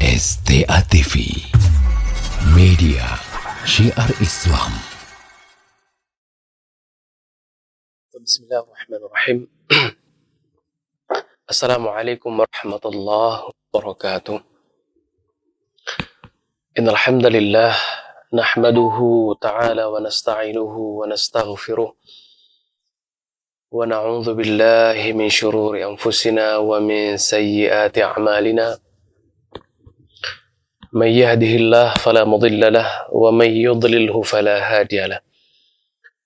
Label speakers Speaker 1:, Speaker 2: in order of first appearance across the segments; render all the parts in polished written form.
Speaker 1: STA TV, media syiar Islam.
Speaker 2: Bismillahirrahmanirrahim. Assalamualaikum warahmatullahi wabarakatuh. Innal hamdalillah nahmaduhu ta'ala wa nasta'inuhu wa nastaghfiruh wa na'udzu billahi min shururi anfusina wa min sayyiati a'malina. Man yahdihillahu fala mudilla lahu wa man yudlilhu fala hadiya lahu.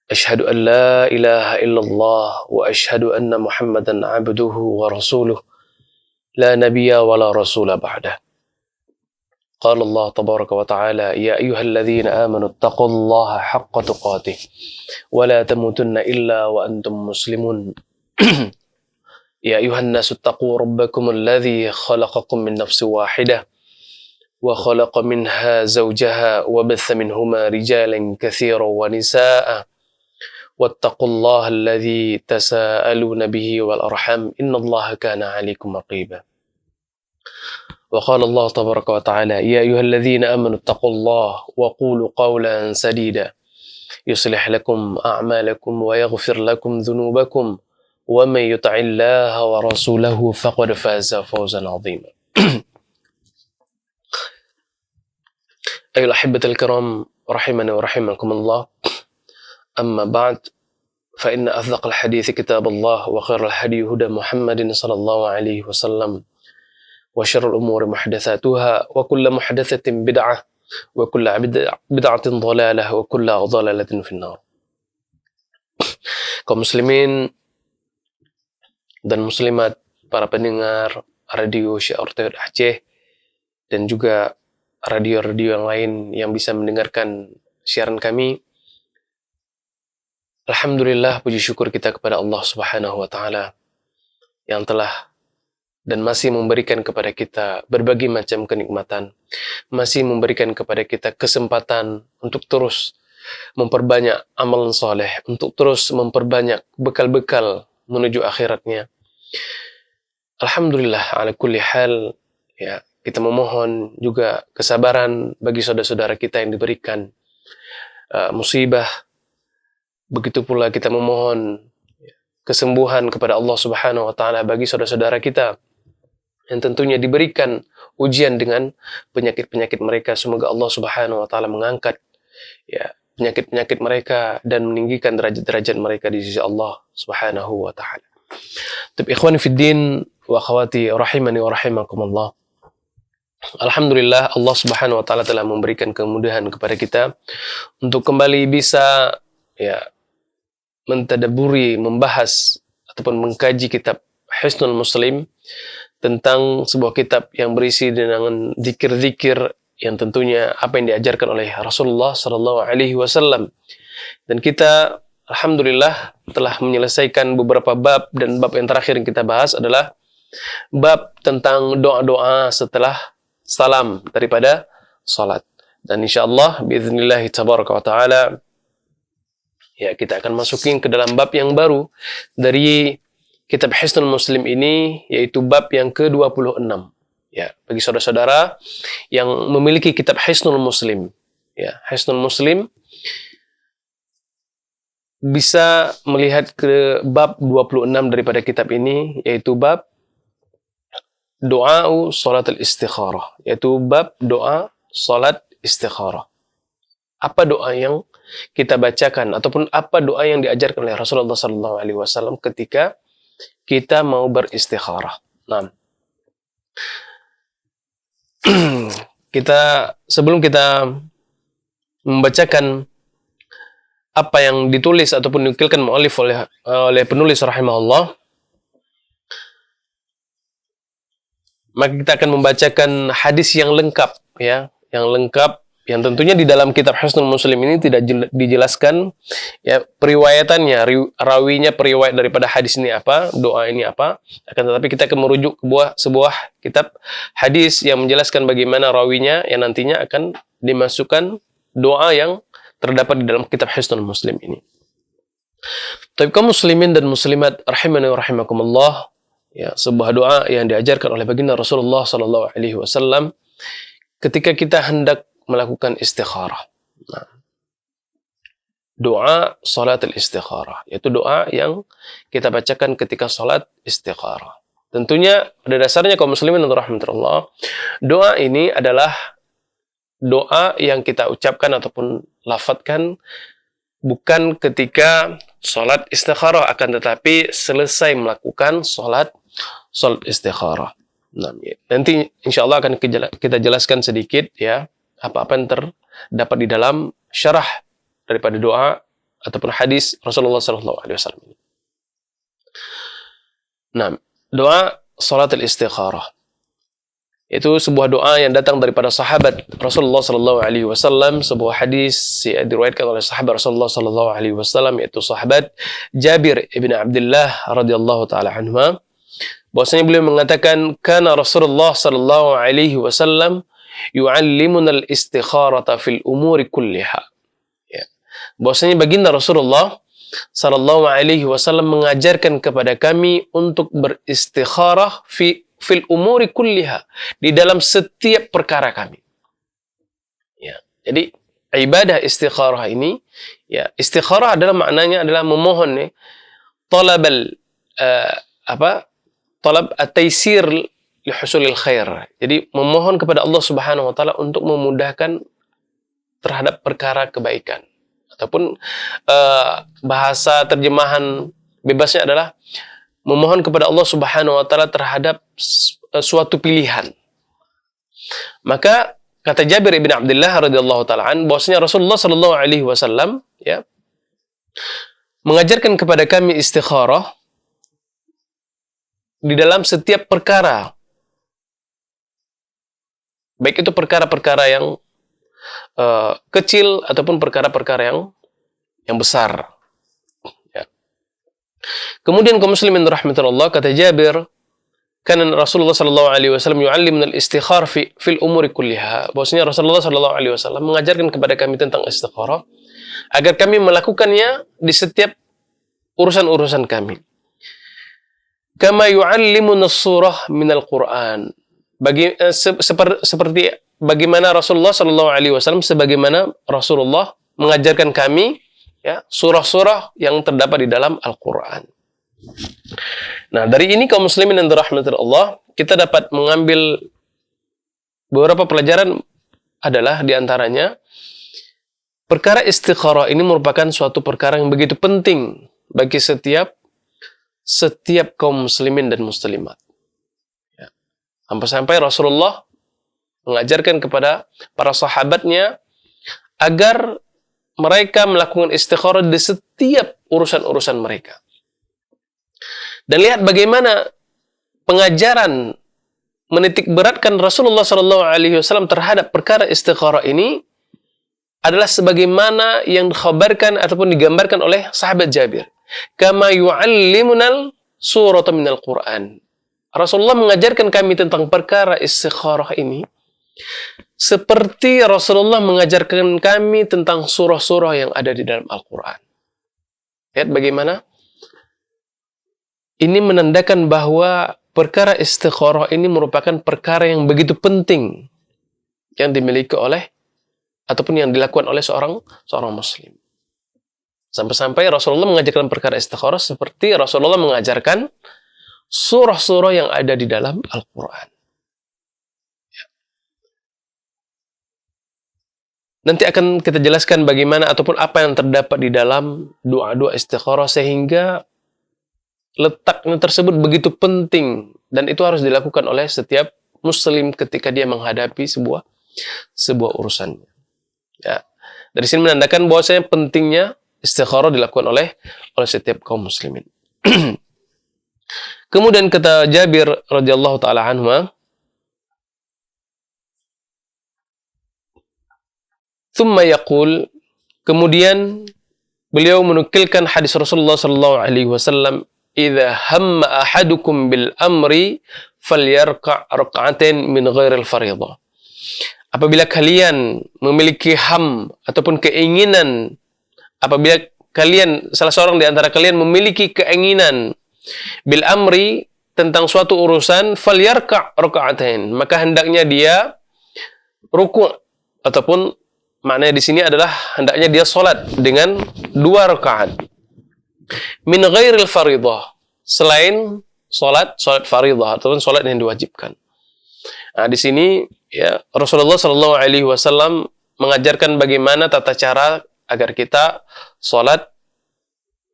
Speaker 2: Ashhadu an la ilaha illallah wa ashhadu anna Muhammadan abduhu wa rasuluh la nabiyya wa la rasula ba'dah. Qala Allah tabaraka wa ta'ala ya ayyuhalladzina amanu taqullaha haqqa tuqatih wa la tamutunna illa wa antum muslimun. Ya ayyuhan nasu taqu rabbakum alladzi khalaqakum min nafsin wahidah wa khalaqa minha zawjaha wa batha minhuma rijalan katsiran wa nisaa'a wattaqullaha alladzi tasaaluna bihi wal arham innallaha kana 'alaikum raqiba. Wa qala Allah tabaraka wa ta'ala ya ayyuhalladzina amanu taqullaha wa qulu qawlan sadida yuslih lakum a'malakum wa yaghfir lakum dhunubakum wa man yuti'illaha wa rasulahu faqad faza fawzan 'azima. Ayyuhal ahibbatul kiram rahimani wa rahimakumullah. Amma ba'd, fa inna asdaqal hadithi kitabullah wa khairal hadi huda Muhammadin sallallahu alaihi wasallam wa syarrul umuri muhdatsatuha wa kullu muhdatsatin bid'ah wa kullu bid'atin dhalalah wa kullu dhalalatin finnar. Kaum muslimin dan muslimat, para pendengar radio Syiar Tauhid Aceh dan juga radio-radio yang lain yang bisa mendengarkan siaran kami. Alhamdulillah, puji syukur kita kepada Allah Subhanahu wa Ta'ala yang telah dan masih memberikan kepada kita berbagai macam kenikmatan, masih memberikan kepada kita kesempatan untuk terus memperbanyak amalan soleh, untuk terus memperbanyak bekal-bekal menuju akhiratnya. Alhamdulillah ala kulli hal, ya, kita memohon juga kesabaran bagi saudara-saudara kita yang diberikan musibah. Begitu pula kita memohon kesembuhan kepada Allah Subhanahu wa Ta'ala bagi saudara-saudara kita yang tentunya diberikan ujian dengan penyakit-penyakit mereka. Semoga Allah Subhanahu wa Ta'ala mengangkat, ya, penyakit-penyakit mereka dan meninggikan derajat-derajat mereka di sisi Allah Subhanahu wa Ta'ala. Tapi ikhwani fid din wa akhwati rahimani wa rahimakumullah. Alhamdulillah, Allah Subhanahu wa Ta'ala telah memberikan kemudahan kepada kita untuk kembali bisa, ya, mentadaburi, membahas ataupun mengkaji kitab Hisnul Muslim, tentang sebuah kitab yang berisi dengan zikir-zikir yang tentunya apa yang diajarkan oleh Rasulullah sallallahu alaihi wasallam. Dan kita alhamdulillah telah menyelesaikan beberapa bab, dan bab yang terakhir yang kita bahas adalah bab tentang doa-doa setelah salam daripada salat. Dan insyaallah biiznillah tabaraka wa taala, ya, kita akan masukin ke dalam bab yang baru dari kitab Hisnul Muslim ini, yaitu bab yang ke-26. Ya, bagi saudara-saudara yang memiliki kitab Hisnul Muslim, ya, Hisnul Muslim bisa melihat ke bab 26 daripada kitab ini, yaitu bab doa salatul istikharah, yaitu bab doa salat istikharah. Apa doa yang kita bacakan ataupun apa doa yang diajarkan oleh Rasulullah sallallahu alaihi wasallam ketika kita mau beristikharah. Nah, sebelum kita membacakan apa yang ditulis ataupun dinukilkan mu'allif oleh penulis rahimahullah, maka kita akan membacakan hadis yang lengkap, ya, yang tentunya di dalam kitab Hisnul Muslim ini tidak dijelaskan, ya, periwayatannya, rawinya, periwayat daripada hadis ini apa, doa ini apa. Akan tetapi kita akan merujuk ke sebuah kitab hadis yang menjelaskan bagaimana rawinya yang nantinya akan dimasukkan doa yang terdapat di dalam kitab Hisnul Muslim ini. Tapi kaum muslimin dan muslimat rahimani wa rahimakumullah, ya, sebuah doa yang diajarkan oleh baginda Rasulullah sallallahu alaihi wasallam ketika kita hendak melakukan istikharah. Nah, doa salat al-istikharah, yaitu doa yang kita bacakan ketika salat istikharah. Tentunya pada dasarnya kaum muslimin dan rahmatullah, doa ini adalah doa yang kita ucapkan ataupun lafadzkan bukan ketika salat istikharah, akan tetapi selesai melakukan salat istikharah. Nah, nanti insyaallah akan kita jelaskan sedikit ya apa-apa yang terdapat di dalam syarah daripada doa ataupun hadis Rasulullah SAW. Nah, doa salat al-istikharah itu sebuah doa yang datang daripada sahabat Rasulullah SAW. Sebuah hadis yang diriwayatkan oleh sahabat Rasulullah SAW, yaitu sahabat Jabir ibn Abdullah radhiyallahu taala anhuma. Bahwasanya beliau mengatakan, kana Rasulullah SAW yu'allimuna al-istikharata fil umuri kulliha. Ya. Bahwasanya baginda Rasulullah SAW mengajarkan kepada kami untuk beristikharah fil umuri kulliha, di dalam setiap perkara kami. Ya. Jadi ibadah istikharah ini, ya, istikharah adalah maknanya adalah memohon ya, talab at-taysir li husulil khair. Jadi memohon kepada Allah Subhanahu wa taala untuk memudahkan terhadap perkara kebaikan. Ataupun bahasa terjemahan bebasnya adalah memohon kepada Allah Subhanahu wa taala terhadap suatu pilihan. Maka kata Jabir bin Abdullah radhiyallahu taala an, bahwasanya Rasulullah sallallahu alaihi wasallam ya mengajarkan kepada kami istikharah di dalam setiap perkara. Baik itu perkara-perkara yang kecil ataupun perkara-perkara yang besar. Ya. Kemudian kaum muslimin rahmatullah, kata Jabir, karena Rasulullah sallallahu alaihi wasallam yu'allimuna al-istikhar fil umuri kulliha. Bahwasanya Rasulullah sallallahu alaihi wasallam mengajarkan kepada kami tentang istikharah agar kami melakukannya di setiap urusan-urusan kami. Kama yu'allimuna as-surah minal Qur'an. Seperti bagaimana Rasulullah sallallahu alaihi wasallam, sebagaimana Rasulullah mengajarkan kami ya surah-surah yang terdapat di dalam Al-Qur'an. Nah, dari ini kaum muslimin yang dirahmati Allah, kita dapat mengambil beberapa pelajaran. Adalah diantaranya, perkara istikharah ini merupakan suatu perkara yang begitu penting bagi setiap kaum muslimin dan muslimat. Ya. Sampai-sampai Rasulullah mengajarkan kepada para sahabatnya agar mereka melakukan istikharah di setiap urusan-urusan mereka. Dan lihat bagaimana pengajaran menitik beratkan Rasulullah SAW terhadap perkara istikharah ini adalah sebagaimana yang dikhabarkan ataupun digambarkan oleh sahabat Jabir. Kama yu'allimunal surata minal Qur'an. Rasulullah mengajarkan kami tentang perkara istikharah ini seperti Rasulullah mengajarkan kami tentang surah-surah yang ada di dalam Al-Quran. Lihat bagaimana ini menandakan bahwa perkara istikharah ini merupakan perkara yang begitu penting yang dimiliki oleh ataupun yang dilakukan oleh seorang muslim. Sampai-sampai Rasulullah mengajarkan perkara istikharah seperti Rasulullah mengajarkan surah-surah yang ada di dalam Al-Quran. Nanti akan kita jelaskan bagaimana ataupun apa yang terdapat di dalam doa-doa istikharah sehingga letaknya tersebut begitu penting dan itu harus dilakukan oleh setiap muslim ketika dia menghadapi sebuah urusannya. Ya. Dari sini menandakan bahwasanya pentingnya istikharah dilakukan oleh setiap kaum muslimin. Kemudian kata Jabir radhiyallahu taala anhu, thumma yaqul, kemudian beliau menukilkan hadis Rasulullah sallallahu alaihi wasallam, idza hamma ahadukum bil amri falyarka' rak'atain min ghairil fardhah. Apabila kalian memiliki ataupun keinginan, apabila kalian, salah seorang di antara kalian memiliki keinginan bil amri tentang suatu urusan, falyarka' rak'atain, maka hendaknya dia ruku' ataupun maknanya di sini adalah hendaknya dia salat dengan 2 rakaat min ghairil faridah, selain salat faridah ataupun salat yang diwajibkan. Nah, di sini ya Rasulullah Shallallahu alaihi wasallam mengajarkan bagaimana tata cara agar kita salat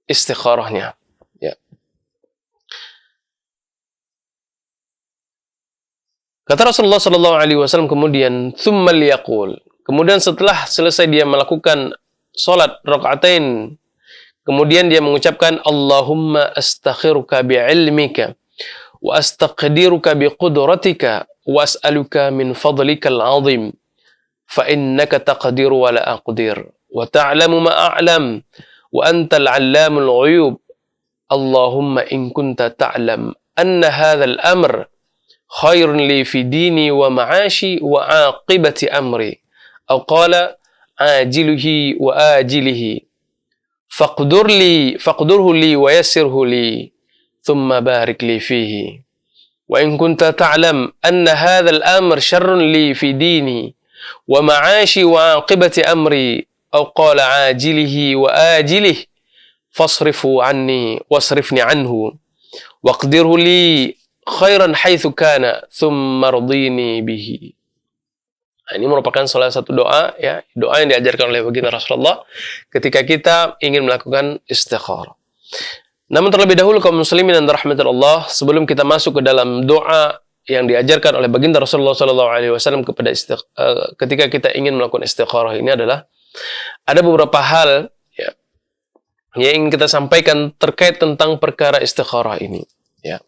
Speaker 2: istikharahnya. Ya. Kata Rasulullah Shallallahu alaihi wasallam kemudian, "Tsumma liyaqul." Kemudian setelah selesai dia melakukan salat rakaatain, kemudian dia mengucapkan, "Allahumma astakhiruka bi'ilmika wa astaqdiruka biqudratika wa as'aluka min fadlikal 'azim fa innaka taqdiru wa la aqdir wa ta'lamu ma a'lam wa antal 'allamul 'uyub. Allahumma in kunta ta'lam anna hadzal amr khairun li fi dini wa ma'ashi wa 'aqibati amri." Atau qala ajilihi wa ajilihi faqdurhu li wa yassirhu li thumma barik li fihi wa in kunta ta'lam anna hadzal amr syarrun li fi dini wa ma'ashi wa 'aqibati amri aw qala ajilihi wa ajilihi fasrifu anni wasrifni anhu waqdirhu li khairan haitsu kana thumma ardini bihi. Nah, ini merupakan salah satu doa, ya, doa yang diajarkan oleh baginda Rasulullah ketika kita ingin melakukan istikharah. Namun terlebih dahulu kaum muslimin dan rahmatul Allah, sebelum kita masuk ke dalam doa yang diajarkan oleh baginda Rasulullah SAW ketika kita ingin melakukan istikharah ini adalah ada beberapa hal ya, yang ingin kita sampaikan terkait tentang perkara istikharah ini. Ya.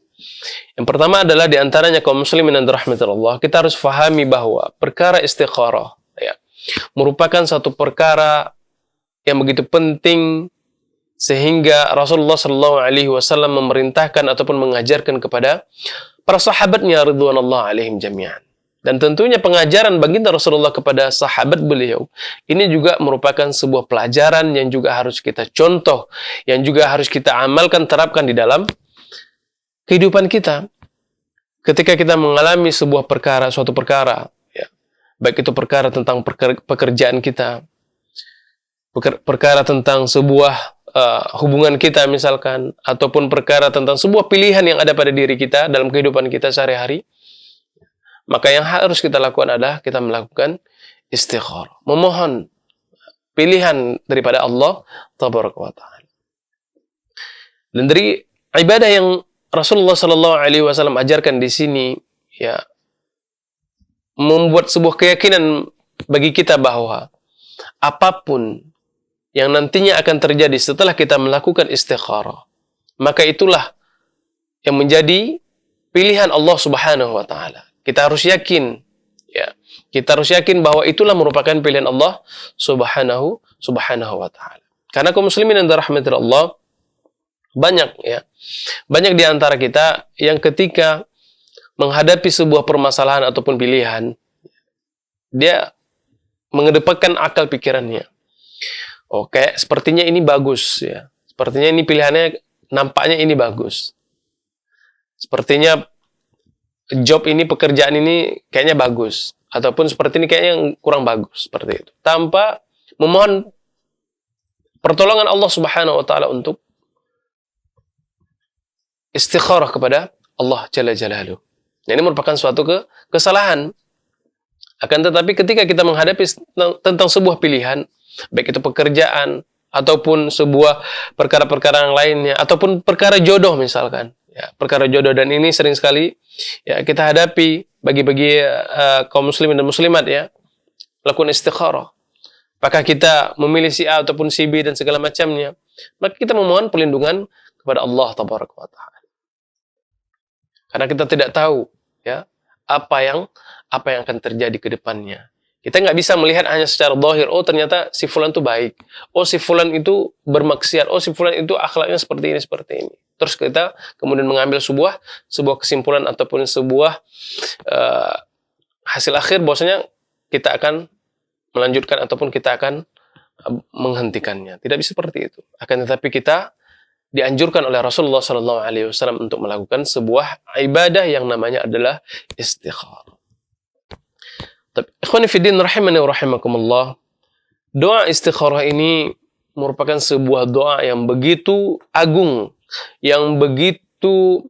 Speaker 2: Yang pertama adalah diantaranya kaum muslimin dan rahmatullah, kita harus fahami bahwa perkara istikharah ya, merupakan satu perkara yang begitu penting sehingga Rasulullah SAW memerintahkan ataupun mengajarkan kepada para sahabatnya ridwanullah alaihim jami'an. Dan tentunya pengajaran baginda Rasulullah kepada sahabat beliau ini juga merupakan sebuah pelajaran yang juga harus kita contoh, yang juga harus kita amalkan, terapkan di dalam kehidupan kita. Ketika kita mengalami sebuah perkara, suatu perkara, ya, baik itu perkara tentang pekerjaan kita, perkara tentang sebuah hubungan kita misalkan, ataupun perkara tentang sebuah pilihan yang ada pada diri kita dalam kehidupan kita sehari-hari, maka yang harus kita lakukan adalah kita melakukan istikharah, memohon pilihan daripada Allah Tabaraka wa Ta'ala. Dan dari ibadah yang Rasulullah SAW ajarkan di sini, ya, membuat sebuah keyakinan bagi kita bahwa apapun yang nantinya akan terjadi setelah kita melakukan istikharah, maka itulah yang menjadi pilihan Allah Subhanahu wa Ta'ala. Kita harus yakin, ya, kita harus yakin bahwa itulah merupakan pilihan Allah Subhanahu wa Ta'ala. Karena kaum muslimin yang dirahmati Allah, banyak di antara kita yang ketika menghadapi sebuah permasalahan ataupun pilihan, dia mengedepankan akal pikirannya. Oke, sepertinya ini bagus, ya. Sepertinya ini pilihannya, nampaknya ini bagus. Sepertinya job ini, pekerjaan ini kayaknya bagus, ataupun seperti ini kayaknya yang kurang bagus, seperti itu. Tanpa memohon pertolongan Allah Subhanahu wa Ta'ala untuk istikharah kepada Allah Jalla Jalaluhu. Ini merupakan suatu kesalahan. Akan tetapi ketika kita menghadapi tentang sebuah pilihan, baik itu pekerjaan ataupun sebuah perkara-perkara yang lainnya, ataupun perkara jodoh misalkan, ya, perkara jodoh, dan ini sering sekali ya kita hadapi bagi kaum muslimin dan muslimat, ya, lakukan istikharah. Apakah kita memilih si A ataupun si B dan segala macamnya, maka kita memohon perlindungan kepada Allah Tabaraka wa Ta'ala. Karena kita tidak tahu, ya, apa yang akan terjadi ke depannya. Kita nggak bisa melihat hanya secara zahir, oh ternyata si fulan itu baik, oh si fulan itu bermaksiat, oh si fulan itu akhlaknya seperti ini. Terus kita kemudian mengambil sebuah kesimpulan ataupun sebuah hasil akhir bahwasanya kita akan melanjutkan ataupun kita akan menghentikannya. Tidak bisa seperti itu. Akan tetapi kita dianjurkan oleh Rasulullah SAW untuk melakukan sebuah ibadah yang namanya adalah istikharah. Tapi ikhwani fiddin rahimani wa rahimakumullah, doa istikharah ini merupakan sebuah doa yang begitu agung, yang begitu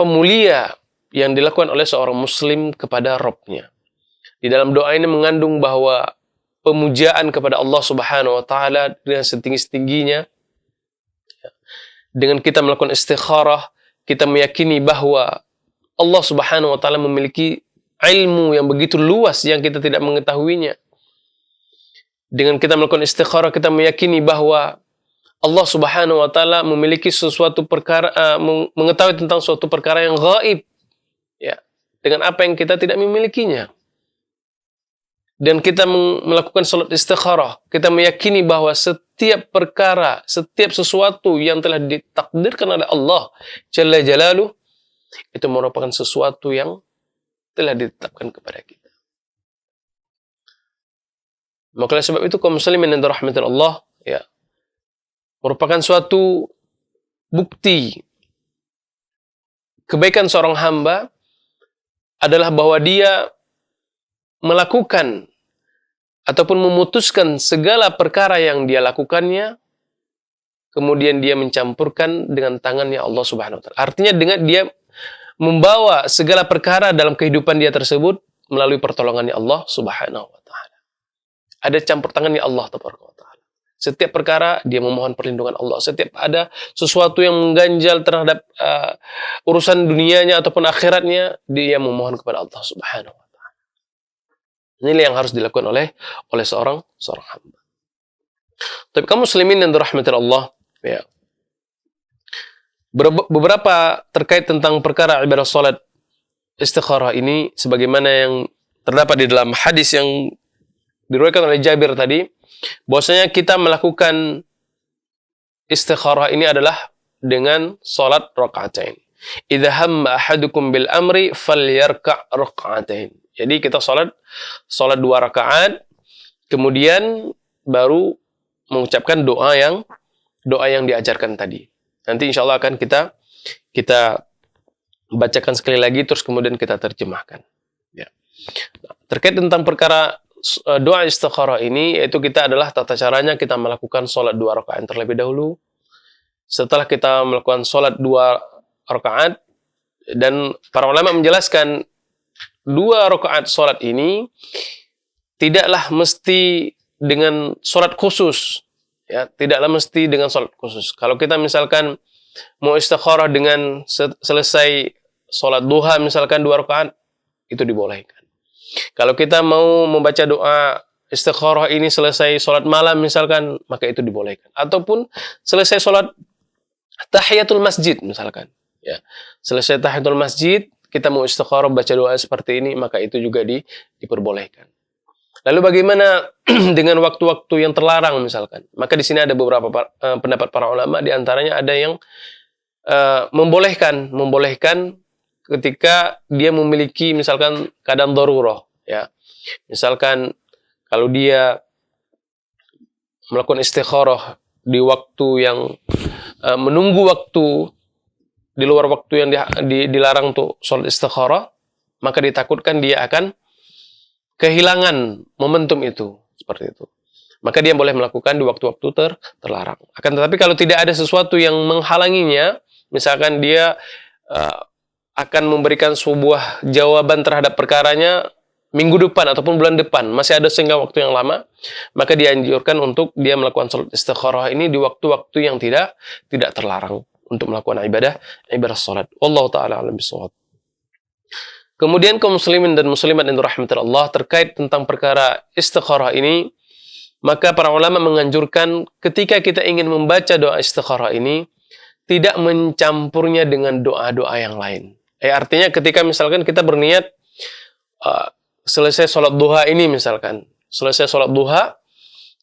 Speaker 2: mulia yang dilakukan oleh seorang muslim kepada Rabb-nya. Di dalam doa ini mengandung bahwa pemujaan kepada Allah Subhanahu wa taala dengan setinggi-tingginya. Dengan kita melakukan istikharah, kita meyakini bahwa Allah Subhanahu wa taala memiliki ilmu yang begitu luas yang kita tidak mengetahuinya. Dengan kita melakukan istikharah, kita meyakini bahwa Allah Subhanahu wa taala memiliki sesuatu perkara, mengetahui tentang suatu perkara yang gaib, ya, dengan apa yang kita tidak memilikinya. Dan kita melakukan salat istikharah, kita meyakini bahwa setiap perkara, setiap sesuatu yang telah ditakdirkan oleh Allah Jalla Jalaluh, itu merupakan sesuatu yang telah ditetapkan kepada kita. Maka oleh sebab itu kaum muslimin yang dirahmati Allah, ya, merupakan suatu bukti kebaikan seorang hamba adalah bahwa dia melakukan ataupun memutuskan segala perkara yang dia lakukannya, kemudian dia mencampurkan dengan tangannya Allah Subhanahu wa taala. Artinya dengan dia membawa segala perkara dalam kehidupan dia tersebut melalui pertolongannya Allah Subhanahu wa taala. Ada campur tangannya Allah Tabaraka wa taala. Setiap perkara dia memohon perlindungan Allah. Setiap ada sesuatu yang mengganjal terhadap urusan dunianya ataupun akhiratnya, dia memohon kepada Allah Subhanahu wa taala. Inilah yang harus dilakukan oleh seorang hamba. Tapi kaum muslimin yang dirahmati Allah, ya, beberapa terkait tentang perkara ibadah salat istikharah ini sebagaimana yang terdapat di dalam hadis yang diriwayatkan oleh Jabir tadi, bahwasanya kita melakukan istikharah ini adalah dengan salat rakaatain. Idza hamma ahadukum bil amri falyarka' rakaatain. Jadi kita salat 2 rakaat, kemudian baru mengucapkan doa yang diajarkan tadi. Nanti insya Allah akan kita bacakan sekali lagi, terus kemudian kita terjemahkan. Ya. Nah, terkait tentang perkara doa istikharah ini, yaitu kita adalah tata caranya kita melakukan sholat 2 rakaat terlebih dahulu. Setelah kita melakukan sholat 2 rakaat, dan para ulama menjelaskan 2 rakaat sholat ini tidaklah mesti dengan sholat khusus. Ya, tidaklah mesti dengan sholat khusus. Kalau kita misalkan mau istikharah dengan selesai sholat duha, misalkan 2 rakaat, itu dibolehkan. Kalau kita mau membaca doa istikharah ini selesai sholat malam, misalkan, maka itu dibolehkan. Ataupun selesai sholat tahiyatul masjid, misalkan. Ya, selesai tahiyatul masjid, kita mau istikharah baca doa seperti ini, maka itu juga diperbolehkan. Lalu bagaimana dengan waktu-waktu yang terlarang misalkan? Maka di sini ada beberapa pendapat para ulama, di antaranya ada yang membolehkan ketika dia memiliki misalkan keadaan darurah, ya. Misalkan kalau dia melakukan istikharah di waktu yang menunggu waktu di luar waktu yang dilarang untuk sholat istikharah, maka ditakutkan dia akan kehilangan momentum itu, seperti itu. Maka dia boleh melakukan di waktu-waktu terlarang. Akan tetapi kalau tidak ada sesuatu yang menghalanginya, misalkan dia akan memberikan sebuah jawaban terhadap perkaranya minggu depan ataupun bulan depan, masih ada sehingga waktu yang lama, maka dianjurkan untuk dia melakukan sholat istikharah ini di waktu-waktu yang tidak terlarang untuk melakukan ibadah sholat. Wallahu ta'ala a'lam bishawab. Kemudian kaum muslimin dan muslimat yang dirahmati Allah, terkait tentang perkara istikharah ini, maka para ulama menganjurkan ketika kita ingin membaca doa istikharah ini, tidak mencampurnya dengan doa-doa yang lain. Artinya ketika misalkan kita berniat selesai sholat duha ini, misalkan selesai sholat duha,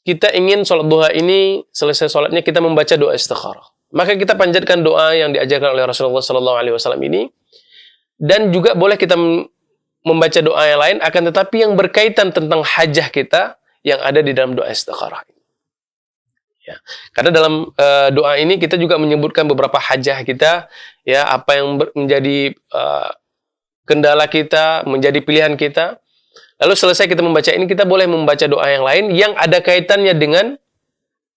Speaker 2: kita ingin sholat duha ini selesai sholatnya kita membaca doa istikharah, maka kita panjatkan doa yang diajarkan oleh Rasulullah SAW ini. Dan juga boleh kita membaca doa yang lain, akan tetapi yang berkaitan tentang hajah kita yang ada di dalam doa istikharah. Ya. Karena dalam doa ini kita juga menyebutkan beberapa hajah kita, ya, apa yang menjadi kendala kita, menjadi pilihan kita. Lalu selesai kita membaca ini, kita boleh membaca doa yang lain yang ada kaitannya dengan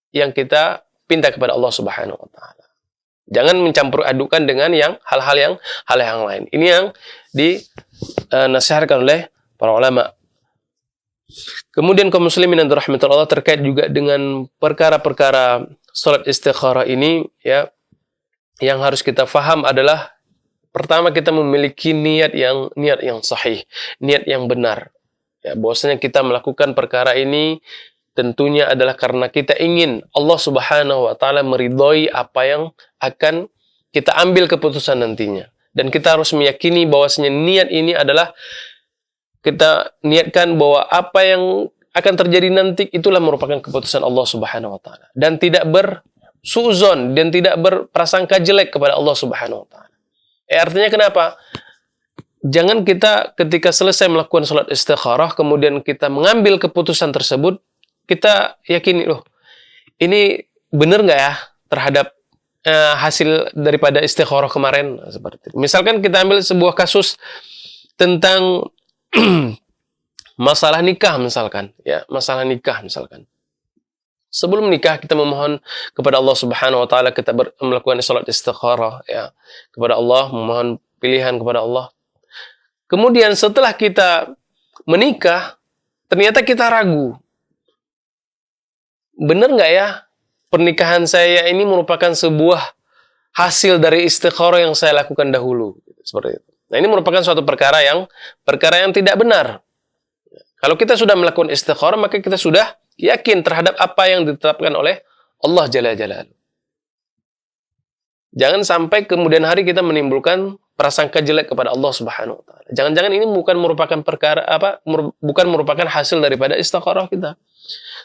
Speaker 2: yang kita pinta kepada Allah Subhanahu wa taala. Jangan mencampur adukan dengan hal-hal yang lain. Ini yang dinasihatkan oleh para ulama. Kemudian kaum muslimin yang dirahmati Allah, terkait juga dengan perkara-perkara salat istikharah ini, ya, yang harus kita faham adalah pertama, kita memiliki niat yang sahih, niat yang benar. Ya, bahwasanya kita melakukan perkara ini tentunya adalah karena kita ingin Allah Subhanahu wa taala meridhoi apa yang akan kita ambil keputusan nantinya. Dan kita harus meyakini bahwasanya niat ini adalah kita niatkan bahwa apa yang akan terjadi nanti itulah merupakan keputusan Allah Subhanahu wa taala, dan tidak bersuuzon dan tidak berprasangka jelek kepada Allah Subhanahu wa taala. Artinya kenapa? Jangan kita ketika selesai melakukan salat istikharah kemudian kita mengambil keputusan tersebut, kita yakini, loh, ini benar nggak ya terhadap hasil daripada istikharah kemarin, seperti itu. Misalkan kita ambil sebuah kasus tentang masalah nikah misalkan, ya, masalah nikah misalkan. Sebelum nikah kita memohon kepada Allah Subhanahu wa taala, kita melakukan salat istikharah, ya, kepada Allah, memohon pilihan kepada Allah. Kemudian setelah kita menikah, ternyata kita ragu. Benar nggak ya pernikahan saya ini merupakan sebuah hasil dari istikharah yang saya lakukan dahulu, seperti itu. Nah, ini merupakan suatu perkara yang tidak benar. Kalau kita sudah melakukan istikharah, maka kita sudah yakin terhadap apa yang ditetapkan oleh Allah Jalla Jalaluhu. Jangan sampai kemudian hari kita menimbulkan prasangka jelek kepada Allah Subhanahu wa taala. Jangan-jangan ini bukan merupakan hasil daripada istikharah kita.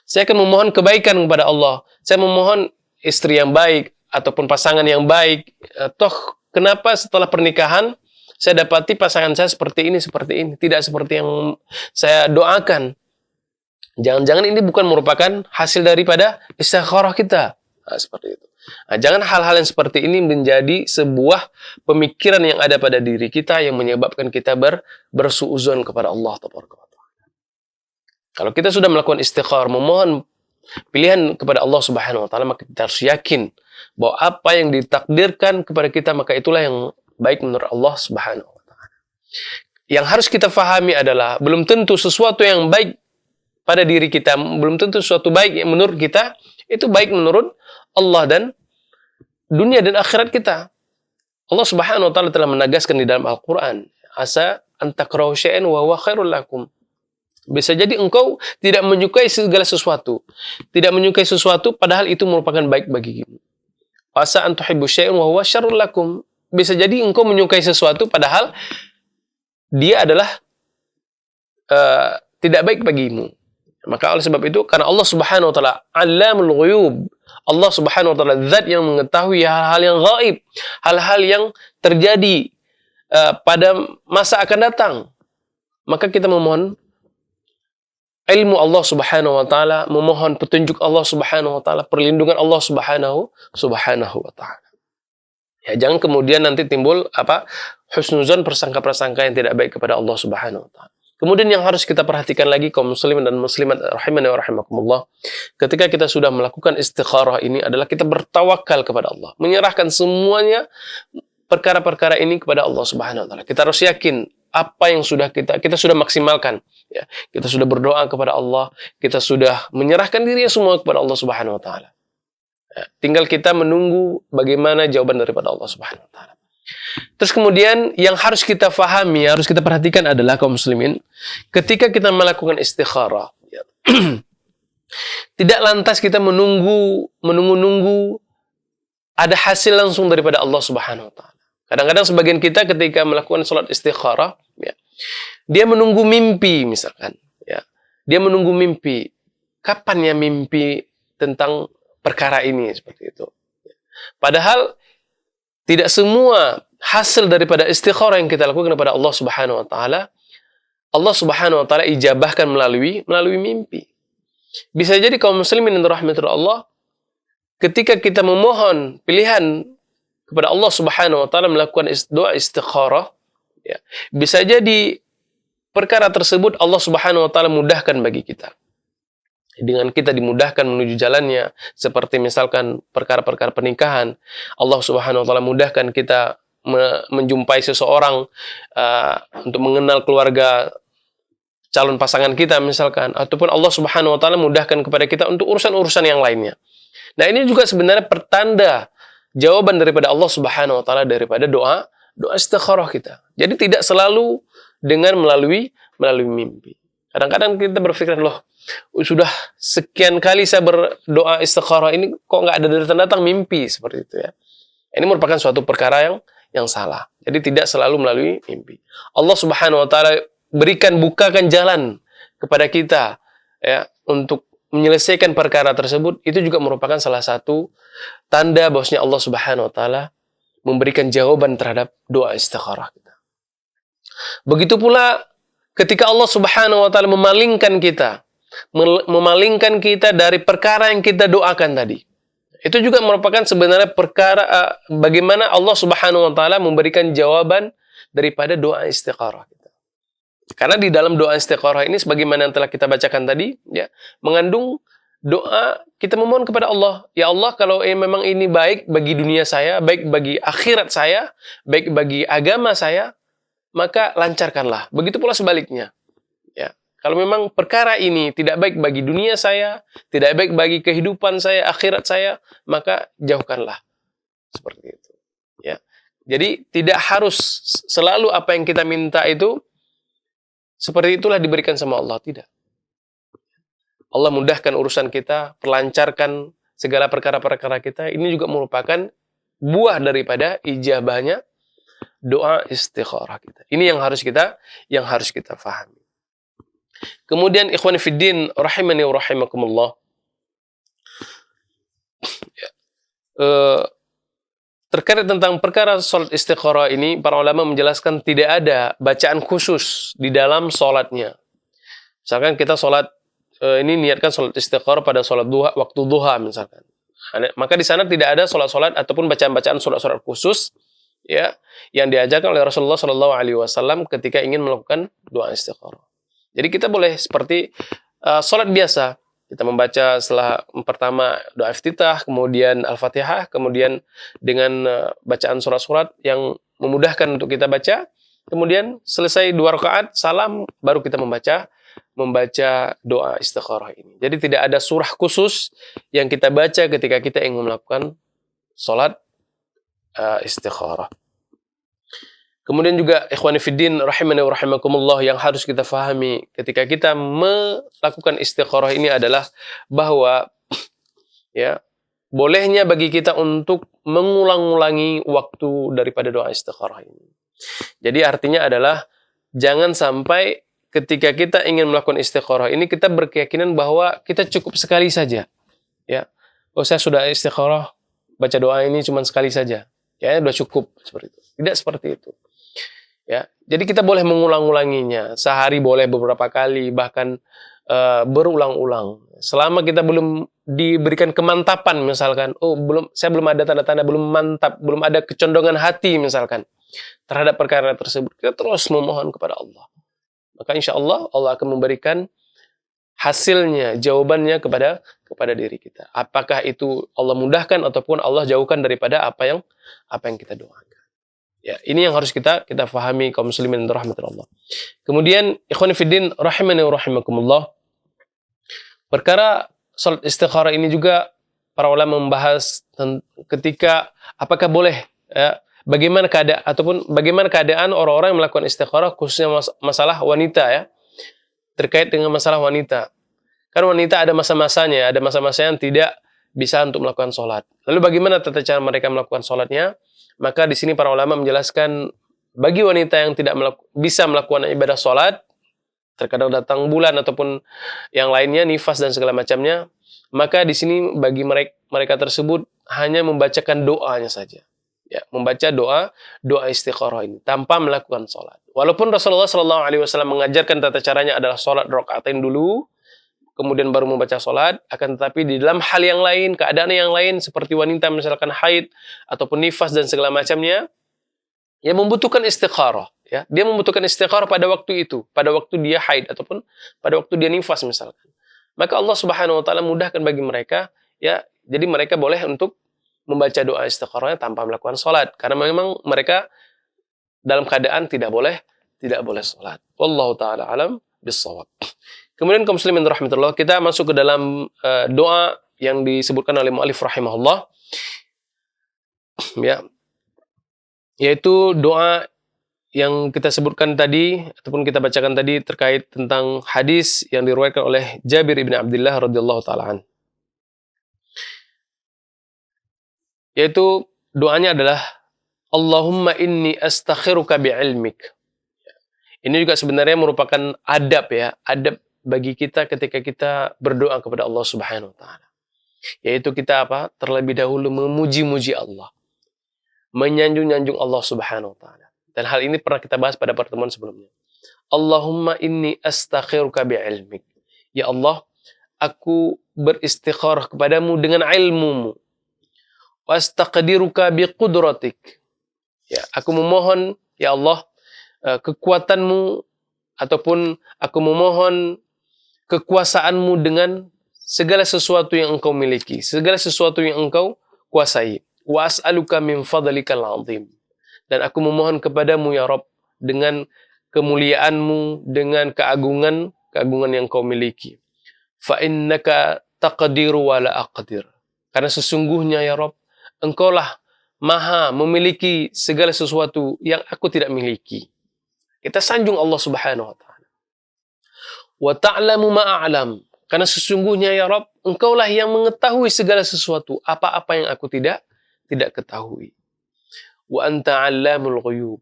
Speaker 2: Saya akan memohon kebaikan kepada Allah. Saya memohon istri yang baik ataupun pasangan yang baik. Toh kenapa setelah pernikahan saya dapati pasangan saya seperti ini, tidak seperti yang saya doakan. Jangan-jangan ini bukan merupakan hasil daripada istikharah kita. Nah, seperti itu. Nah, jangan hal-hal yang seperti ini menjadi sebuah pemikiran yang ada pada diri kita yang menyebabkan kita bersuuzon kepada Allah Taala. Kalau kita sudah melakukan istikharah, memohon pilihan kepada Allah Subhanahu wa taala, maka kita harus yakin bahwa apa yang ditakdirkan kepada kita, maka itulah yang baik menurut Allah Subhanahu wa taala. Yang harus kita fahami adalah belum tentu sesuatu yang baik pada diri kita, belum tentu sesuatu baik yang menurut kita itu baik menurut Allah dan dunia dan akhirat kita. Allah Subhanahu wa taala telah menegaskan di dalam Al-Qur'an, "Asa an takrahu syai'an wa huwa khairul lakum." Bisa jadi engkau tidak menyukai segala sesuatu, tidak menyukai sesuatu padahal itu merupakan baik bagimu. Asa an tuhibbu syai'an wa huwa syarrul lakum. Bisa jadi engkau menyukai sesuatu padahal dia adalah tidak baik bagimu. Maka oleh sebab itu, karena Allah Subhanahu wa taala Allamul Ghuyub, Allah Subhanahu wa taala zat yang mengetahui hal-hal yang gaib, hal-hal yang terjadi pada masa akan datang. Maka kita memohon ilmu Allah Subhanahu wa taala, memohon petunjuk Allah Subhanahu wa taala, perlindungan Allah Subhanahu wa taala. Ya, jangan kemudian nanti timbul husnuzon, prasangka-prasangka yang tidak baik kepada Allah Subhanahu wa taala. Kemudian yang harus kita perhatikan lagi kaum muslimin dan muslimat rahimani wa rahimakumullah, ketika kita sudah melakukan istikharah ini adalah kita bertawakal kepada Allah, menyerahkan semuanya perkara-perkara ini kepada Allah Subhanahu wa taala. Kita harus yakin apa yang sudah kita sudah maksimalkan, ya. Kita sudah berdoa kepada Allah, kita sudah menyerahkan diri semua kepada Allah Subhanahu wa taala. Ya, tinggal kita menunggu bagaimana jawaban daripada Allah Subhanahu wa taala. Terus kemudian yang harus kita fahami, harus kita perhatikan adalah kaum muslimin, ketika kita melakukan istikharah, ya, tidak lantas kita menunggu ada hasil langsung daripada Allah Subhanahu wa taala. Kadang-kadang sebagian kita ketika melakukan salat istikharah, ya, dia menunggu mimpi misalkan, ya. Dia menunggu mimpi. Kapan ya mimpi tentang perkara ini, seperti itu. Padahal tidak semua hasil daripada istikharah yang kita lakukan kepada Allah Subhanahu wa taala, Allah Subhanahu wa taala ijabahkan melalui mimpi. Bisa jadi kaum muslimin yang dirahmati Allah, ketika kita memohon pilihan kepada Allah Subhanahu wa taala melakukan doa istikharah, Ya. Bisa jadi perkara tersebut Allah Subhanahu wa taala mudahkan bagi kita. Dengan kita dimudahkan menuju jalannya, seperti misalkan perkara-perkara pernikahan, Allah Subhanahu wa taala mudahkan kita menjumpai seseorang untuk mengenal keluarga calon pasangan kita misalkan, ataupun Allah Subhanahu wa taala mudahkan kepada kita untuk urusan-urusan yang lainnya. Nah, ini juga sebenarnya pertanda jawaban daripada Allah Subhanahu wa taala daripada doa istikharah kita. Jadi tidak selalu dengan melalui mimpi. Kadang-kadang kita berpikir, loh, sudah sekian kali saya berdoa istikharah ini kok nggak ada datang-datang mimpi seperti itu ya. Ini merupakan suatu perkara yang salah. Jadi tidak selalu melalui mimpi. Allah Subhanahu wa taala bukakan jalan kepada kita ya untuk menyelesaikan perkara tersebut, itu juga merupakan salah satu tanda bahwasanya Allah Subhanahu wa taala memberikan jawaban terhadap doa istikharah kita. Begitu pula ketika Allah Subhanahu wa taala memalingkan kita dari perkara yang kita doakan tadi. Itu juga merupakan sebenarnya perkara bagaimana Allah Subhanahu wa taala memberikan jawaban daripada doa istikharah kita. Karena di dalam doa istikharah ini sebagaimana yang telah kita bacakan tadi ya, mengandung doa kita memohon kepada Allah, ya Allah, kalau memang ini baik bagi dunia saya, baik bagi akhirat saya, baik bagi agama saya, maka lancarkanlah. Begitu pula sebaliknya. Ya. Kalau memang perkara ini tidak baik bagi dunia saya, tidak baik bagi kehidupan saya, akhirat saya, maka jauhkanlah. Seperti itu. Ya. Jadi tidak harus selalu apa yang kita minta itu seperti itulah diberikan sama Allah, tidak. Allah mudahkan urusan kita, perlancarkan segala perkara-perkara kita. Ini juga merupakan buah daripada ijabahnya doa istikharah kita. Ini yang harus kita fahami. Kemudian ikhwan fiddin rahimani wa rahimakumullah. Terkait tentang perkara salat istikharah ini, para ulama menjelaskan tidak ada bacaan khusus di dalam salatnya. Misalkan kita salat ini niatkan salat istikharah pada salat duha, waktu duha misalkan. Maka di sana tidak ada salat-salat ataupun bacaan-bacaan salat-salat khusus ya yang diajarkan oleh Rasulullah sallallahu alaihi wasallam ketika ingin melakukan doa istikharah. Jadi kita boleh seperti salat biasa. Kita membaca setelah pertama doa iftitah, kemudian Al-Fatihah, kemudian dengan bacaan surat-surat yang memudahkan untuk kita baca. Kemudian selesai 2 rakaat, salam, baru kita membaca doa istikharah ini. Jadi tidak ada surah khusus yang kita baca ketika kita ingin melakukan salat istikharah. Kemudian juga ikhwani fiddin rahimani wa rahimakumullah, yang harus kita fahami ketika kita melakukan istikharah ini adalah bahwa ya bolehnya bagi kita untuk mengulang-ulangi waktu daripada doa istikharah ini. Jadi artinya adalah jangan sampai ketika kita ingin melakukan istikharah ini kita berkeyakinan bahwa kita cukup sekali saja. Ya. Oh, saya sudah istikharah, baca doa ini cuma sekali saja. Ya, sudah cukup seperti itu. Tidak seperti itu. Ya, jadi kita boleh mengulang-ulanginya. Sehari boleh beberapa kali, bahkan berulang-ulang. Selama kita belum diberikan kemantapan, misalkan, saya belum ada tanda-tanda, belum mantap, belum ada kecondongan hati, misalkan, terhadap perkara tersebut, kita terus memohon kepada Allah. Maka insya Allah, Allah akan memberikan hasilnya, jawabannya kepada diri kita. Apakah itu Allah mudahkan ataupun Allah jauhkan daripada apa yang kita doakan. Ya, ini yang harus kita fahami kaum muslimin dan rahmatullah. Kemudian ikhwan fiddin rahimani wa rahimakumullah. Perkara salat istikharah ini juga para ulama membahas ketika apakah boleh ya, bagaimana keadaan orang-orang yang melakukan istikharah, khususnya masalah wanita ya. Terkait dengan masalah wanita. Karena wanita ada masa-masanya, ada masa-masa yang tidak bisa untuk melakukan salat. Lalu bagaimana tata cara mereka melakukan salatnya? Maka di sini para ulama menjelaskan bagi wanita yang tidak bisa melakukan ibadah salat, terkadang datang bulan ataupun yang lainnya, nifas dan segala macamnya, maka di sini bagi mereka tersebut hanya membacakan doanya saja. Ya, membaca doa istikharah ini tanpa melakukan salat. Walaupun Rasulullah sallallahu alaihi wasallam mengajarkan tata caranya adalah salat rakaatain dulu, kemudian baru membaca salat, akan tetapi di dalam hal yang lain, keadaan yang lain seperti wanita misalkan haid ataupun nifas dan segala macamnya yang membutuhkan istikharah. ya, dia membutuhkan istikharah pada waktu itu, pada waktu dia haid ataupun pada waktu dia nifas misalkan. Maka Allah Subhanahu wa taala mudahkan bagi mereka, ya, jadi mereka boleh untuk membaca doa istikharahnya tanpa melakukan salat karena memang mereka dalam keadaan tidak boleh salat. Wallahu taala alam bissawab. Kemudian kaum muslimin rahmatullah, kita masuk ke dalam doa yang disebutkan oleh mu'allif rahimahullah, ya, yaitu doa yang kita sebutkan tadi ataupun kita bacakan tadi terkait tentang hadis yang diriwayatkan oleh Jabir bin Abdullah radhiyallahu taala an. Yaitu doanya adalah Allahumma inni astakhiruka bi'ilmik. Ini juga sebenarnya merupakan adab, ya, adab bagi kita ketika kita berdoa kepada Allah Subhanahu wa taala. Yaitu kita apa? Terlebih dahulu memuji-muji Allah. Menyanjung-nyanjung Allah Subhanahu wa taala. Dan hal ini pernah kita bahas pada pertemuan sebelumnya. Allahumma inni astakhiruka bi'ilmik. Ya Allah, aku beristikharah kepadamu dengan ilmumu. Wastaqdiruka biqudratik. Ya, aku memohon, ya Allah, kekuatanmu ataupun aku memohon kekuasaanmu dengan segala sesuatu yang engkau miliki, segala sesuatu yang engkau kuasai. Wa as'aluka min fadlikal azim. Dan aku memohon kepadamu ya Rabb dengan kemuliaanmu, dengan keagungan yang kau miliki. Fa innaka taqdiru wa la aqdir. Karena sesungguhnya ya Rabb, engkaulah maha memiliki segala sesuatu yang aku tidak miliki. Kita sanjung Allah Subhanahu wa taala. Wa ta'lamu ma a'lam. Karena sesungguhnya ya Rabb, engkaulah yang mengetahui segala sesuatu, apa-apa yang aku tidak ketahui. Wa anta 'allamul ghuyub.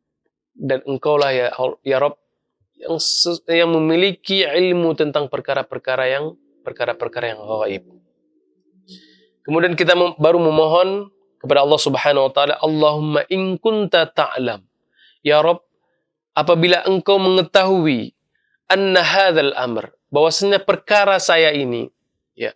Speaker 2: Dan engkaulah ya Rabb yang memiliki ilmu tentang perkara-perkara yang gaib. Kemudian kita baru memohon kepada Allah Subhanahu wa taala, Allahumma in kunta ta'lam. Ya Rabb, apabila engkau mengetahui anna hadzal amr, bahwasanya perkara saya ini, ya.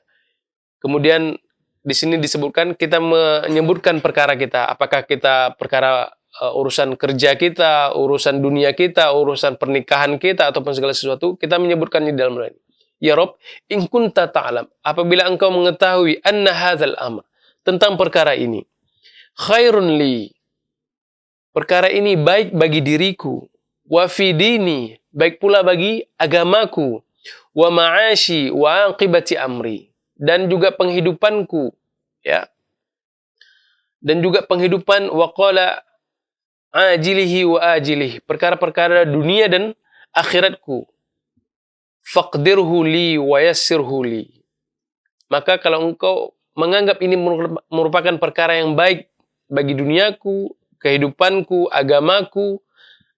Speaker 2: Kemudian di sini disebutkan kita menyebutkan perkara kita, apakah kita perkara urusan kerja kita, urusan dunia kita, urusan pernikahan kita ataupun segala sesuatu, kita menyebutkannya di dalam doa ini. Ya Rabb, in kunta ta'lam, apabila engkau mengetahui anna hadzal amr, tentang perkara ini, khairun li, perkara ini baik bagi diriku, wa fi dini, baik pula bagi agamaku, wa ma'ashi wa aqibati amri, dan juga penghidupanku, ya, dan juga penghidupan wa qala ajilihi wa ajilihi, perkara-perkara dunia dan akhiratku, faqdirhu li wa yassirhu li. Maka kalau engkau menganggap ini merupakan perkara yang baik bagi duniaku, kehidupanku, agamaku,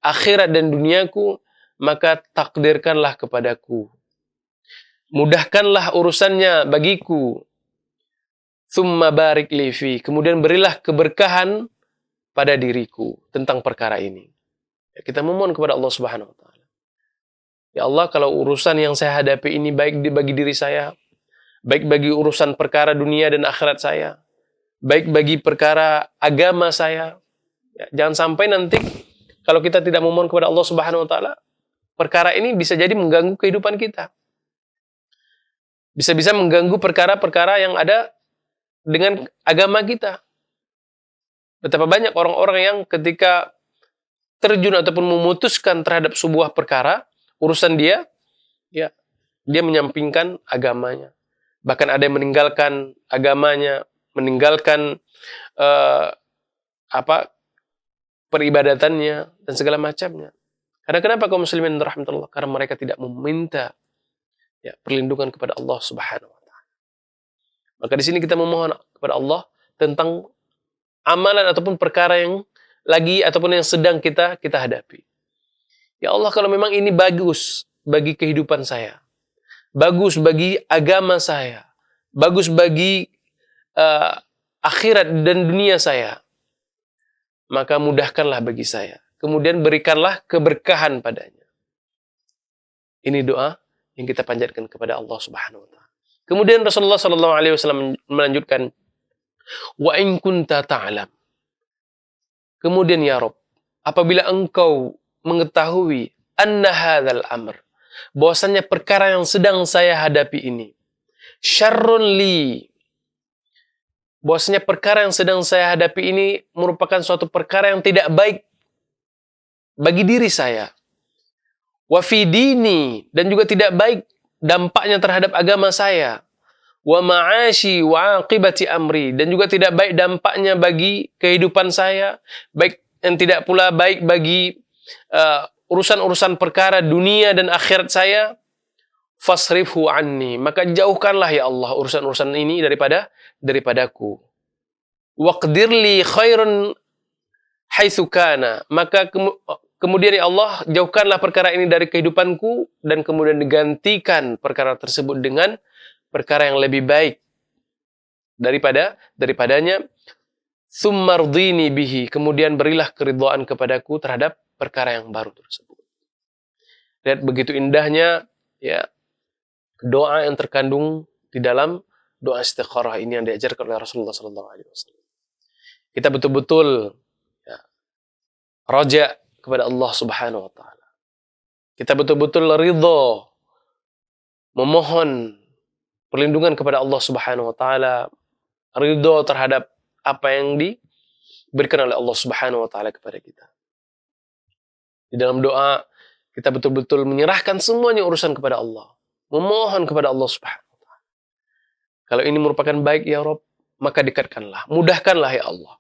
Speaker 2: akhirat dan duniaku, maka takdirkanlah kepadaku. Mudahkanlah urusannya bagiku. Tsumma barik li fi. Kemudian berilah keberkahan pada diriku tentang perkara ini. Kita memohon kepada Allah Subhanahu wa taala. Ya Allah, kalau urusan yang saya hadapi ini baik bagi diri saya, baik bagi urusan perkara dunia dan akhirat saya, baik bagi perkara agama saya, ya, jangan sampai nanti kalau kita tidak memohon kepada Allah Subhanahu wa taala, perkara ini bisa jadi mengganggu kehidupan kita. Bisa-bisa mengganggu perkara-perkara yang ada dengan agama kita. Betapa banyak orang-orang yang ketika terjun ataupun memutuskan terhadap sebuah perkara, urusan dia, ya, dia menyampingkan agamanya. Bahkan ada yang meninggalkan agamanya, meninggalkan peribadatannya dan segala macamnya. Karena kenapa kaum muslimin rahmatullah? Karena mereka tidak meminta, ya, perlindungan kepada Allah Subhanahu wa taala. Maka di sini kita memohon kepada Allah tentang amalan ataupun perkara yang lagi ataupun yang sedang kita hadapi. Ya Allah, kalau memang ini bagus bagi kehidupan saya, bagus bagi agama saya, bagus bagi akhirat dan dunia saya, maka mudahkanlah bagi saya. Kemudian berikanlah keberkahan padanya. Ini doa yang kita panjatkan kepada Allah Subhanahu wa taala. Kemudian Rasulullah sallallahu alaihi wasallam melanjutkan, wa in kunta ta'lam. Kemudian ya Rabb, apabila engkau mengetahui anna hadzal amr, bahwasanya perkara yang sedang saya hadapi ini, syarrun li, bahwasanya perkara yang sedang saya hadapi ini merupakan suatu perkara yang tidak baik bagi diri saya. Wa fi dini, dan juga tidak baik dampaknya terhadap agama saya. Wa ma'ashi wa aqibati amri, dan juga tidak baik dampaknya bagi kehidupan saya, baik yang tidak pula baik bagi urusan-urusan perkara dunia dan akhirat saya. Fasrifhu anni, maka jauhkanlah ya Allah urusan-urusan ini daripadaku. Waqdirli khairun haitsu kana, maka kemudian ya Allah, jauhkanlah perkara ini dari kehidupanku, dan kemudian digantikan perkara tersebut dengan perkara yang lebih baik daripadanya. Tsummarḍini bihi, kemudian berilah keridhaan kepadaku terhadap perkara yang baru tersebut. Lihat begitu indahnya ya doa yang terkandung di dalam doa istikharah ini yang diajarkan oleh Rasulullah SAW. Kita betul-betul ya, raja kepada Allah Subhanahu wa taala. Kita betul-betul ridha, memohon perlindungan kepada Allah Subhanahu wa taala, ridha terhadap apa yang diberikan oleh Allah Subhanahu wa taala kepada kita. Di dalam doa kita betul-betul menyerahkan semuanya urusan kepada Allah, memohon kepada Allah Subhanahu wa taala. Kalau ini merupakan baik ya Rabb, maka dekatkanlah, mudahkanlah ya Allah.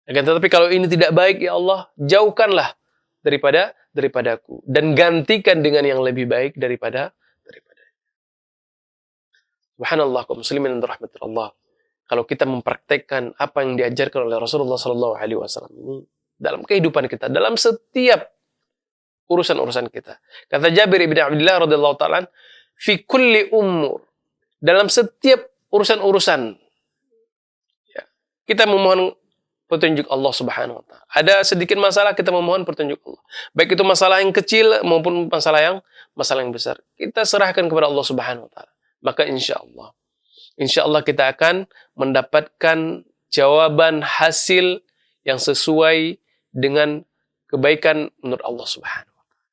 Speaker 2: Akan tetapi kalau ini tidak baik ya Allah, jauhkanlah daripadaku, dan gantikan dengan yang lebih baik daripada. Subhanallah, kaum muslimin dan rahmatil Allah. Kalau kita mempraktekkan apa yang diajarkan oleh Rasulullah SAW ini dalam kehidupan kita, dalam setiap urusan-urusan kita. Kata Jabir ibn Abdullah radhiyallahu ta'ala, fi kulli umur, dalam setiap urusan-urusan ya, kita memohon petunjuk Allah Subhanahu wa taala. Ada sedikit masalah, kita memohon petunjuk Allah. Baik itu masalah yang kecil maupun masalah yang besar. Kita serahkan kepada Allah Subhanahu wa taala. Maka insya Allah kita akan mendapatkan jawaban hasil yang sesuai dengan kebaikan menurut Allah Subhanahu wa taala.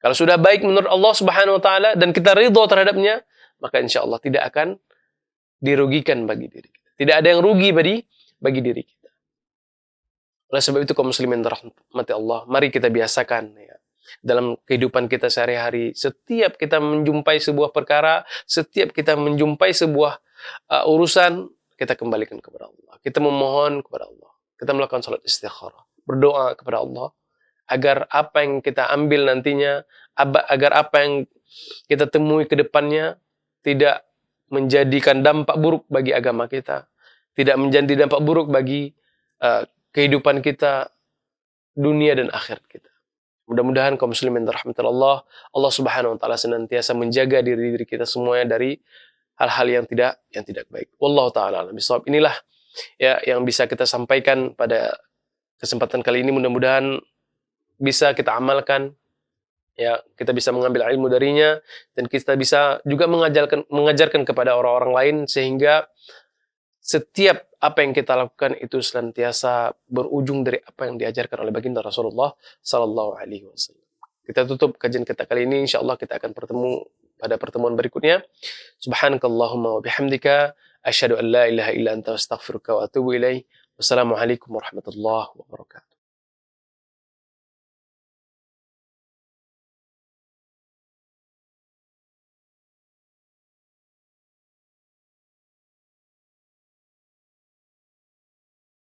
Speaker 2: Kalau sudah baik menurut Allah Subhanahu wa taala dan kita ridha terhadapnya, maka insya Allah tidak akan dirugikan bagi diri kita. Tidak ada yang rugi bagi diri kita. Oleh sebab itu, kaum muslimin rahmati Allah, mari kita biasakan ya, dalam kehidupan kita sehari-hari, setiap kita menjumpai sebuah perkara, setiap kita menjumpai sebuah urusan, kita kembalikan kepada Allah. Kita memohon kepada Allah. Kita melakukan salat istikharah, berdoa kepada Allah agar apa yang kita ambil nantinya, agar apa yang kita temui ke depannya tidak menjadikan dampak buruk bagi agama kita, tidak menjadi dampak buruk bagi kehidupan kita, dunia dan akhirat kita. Mudah-mudahan kaum muslimin rahmatullah, Allah Subhanahu wa taala senantiasa menjaga diri kita semuanya dari hal-hal yang tidak baik. Wallahu taala alam bisawab. Inilah ya yang bisa kita sampaikan pada kesempatan kali ini. Mudah-mudahan bisa kita amalkan, ya, kita bisa mengambil ilmu darinya, dan kita bisa juga mengajarkan kepada orang-orang lain, sehingga setiap apa yang kita lakukan itu senantiasa berujung dari apa yang diajarkan oleh baginda Rasulullah sallallahu alaihi wasallam. Kita tutup kajian kita kali ini, insyaallah kita akan bertemu pada pertemuan berikutnya. Subhanakallahumma wa bihamdika asyhadu an la ilaha illa anta astaghfiruka wa atubu ilaik. Wassalamualaikum warahmatullahi wabarakatuh.